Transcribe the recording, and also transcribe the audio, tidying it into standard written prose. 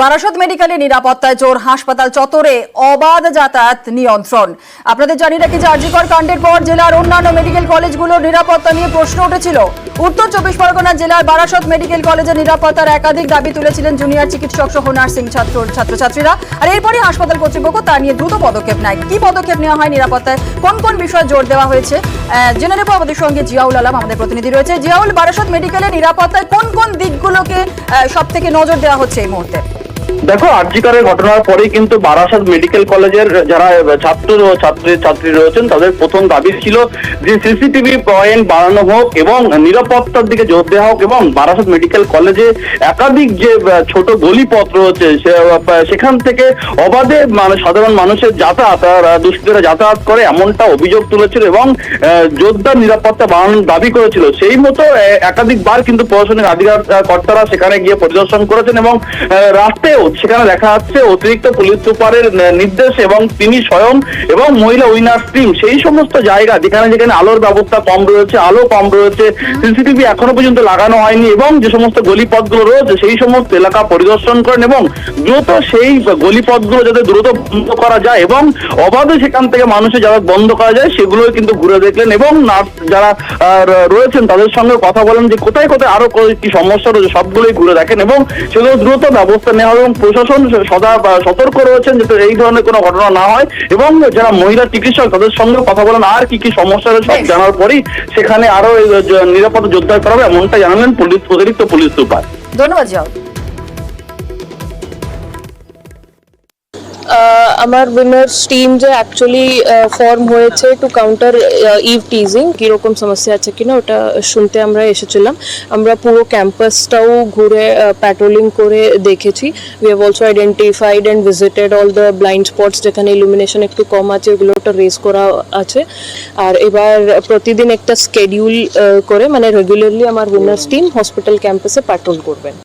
বারাসত মেডিকেলে নিরাপত্তায় জোর, হাসপাতাল চত্বরে অবাধ যাতায়াত নিয়ন্ত্রণ। আপনাদের জানিয়ে রাখি যে আরজিকর কাণ্ডের পর জেলার অন্যান্য মেডিকেল কলেজগুলোর নিরাপত্তা নিয়ে প্রশ্ন উঠেছিল। উত্তর 24 পরগনা জেলার বারাসত মেডিকেল কলেজের নিরাপত্তার একাধিক দাবি তুলেছিলেন জুনিয়র চিকিৎসক সহ নার্সিং ছাত্রছাত্রীরা। আর এরপরই হাসপাতাল কর্তৃপক্ষ তা নিয়ে দ্রুত পদক্ষেপ নেয়। কি পদক্ষেপ নেওয়া হয়, নিরাপত্তায় কোন কোন বিষয়ে জোর দেওয়া হয়েছে, জেনে নেব। আমাদের সঙ্গে জিয়াউল আলম আমাদের প্রতিনিধি রয়েছে। জিয়াউল, বারাসত মেডিকেলের নিরাপত্তায় কোন কোন দিকগুলোকে সব থেকে নজর দেওয়া হচ্ছে এই মুহূর্তে? দেখো, আরজিকরের ঘটনার পরেই কিন্তু বারাসত মেডিকেল কলেজের যারা ছাত্র ও ছাত্রী রয়েছেন তাদের প্রথম দাবি ছিল যে সিসিটিভি পয়েন্ট বাড়ানো হোক এবং নিরাপত্তার দিকে জোর দেওয়া হোক এবং বারাসত মেডিকেল কলেজে একাধিক যে ছোট গলিপথ রয়েছে সেখান থেকে অবাধে সাধারণ মানুষের যাতায়াত, দুষ্কৃতীরা যাতায়াত করে এমনটা অভিযোগ তুলেছিল এবং জোরদার নিরাপত্তা বাড়ানোর দাবি করেছিল। সেই মতো একাধিকবার কিন্তু প্রশাসনিক কর্তারা সেখানে গিয়ে পরিদর্শন করেছেন এবং রাস্তায় সেখানে দেখা যাচ্ছে অতিরিক্ত পুলিশ সুপারের নির্দেশ এবং তিনি স্বয়ং এবং মহিলা উইনার্স টিম সেই সমস্ত জায়গা যেখানে আলোর ব্যবস্থা কম রয়েছে, আলো কম রয়েছে, সিসিটিভি এখনো পর্যন্ত লাগানো হয়নি এবং যে সমস্ত গলিপথগুলো রয়েছে সেই সমস্ত এলাকা পরিদর্শন করেন এবং দ্রুত সেই গলিপথগুলো যাতে দ্রুত বন্ধ করা যায় এবং অবাধে সেখান থেকে মানুষের যারা বন্ধ করা যায় সেগুলোই কিন্তু ঘুরে দেখলেন এবং নার্স যারা রয়েছেন তাদের সঙ্গে কথা বলেন যে কোথায় কোথায় আরো কি সমস্যা রয়েছে সবগুলোই ঘুরে দেখেন এবং সেগুলো দ্রুত ব্যবস্থা নেওয়া এবং প্রশাসন সদা সতর্ক রয়েছেন যাতে এই ধরনের কোনো ঘটনা না হয় এবং যারা মহিলা চিকিৎসক তাদের সঙ্গে কথা বলেন আর কি কি সমস্যা রয়েছে সব জানার পরেই সেখানে আরো নিরাপত্তা জোরদার করা হবে এমনটা জানালেন অতিরিক্ত পুলিশ সুপার। ধন্যবাদ জিয়াউল। আমার উইনার্স টিম যে অ্যাকচুয়ালি ফর্ম হয়েছে টু কাউন্টার ইভ টিজিং, কীরকম সমস্যা আছে কিনা ওটা শুনতে আমরা এসেছিলাম। আমরা পুরো ক্যাম্পাসটাও ঘুরে প্যাট্রোলিং করে দেখেছি। We have also identified and visited all the blind spots যেখানে ইলুমিনেশন একটু কম আছে, ওগুলোটা রেজ করা আছে। আর এবার প্রতিদিন একটা স্কেডিউল করে মানে রেগুলারলি আমার উইনার্স টিম হসপিটাল ক্যাম্পাসে প্যাট্রোল করবেন।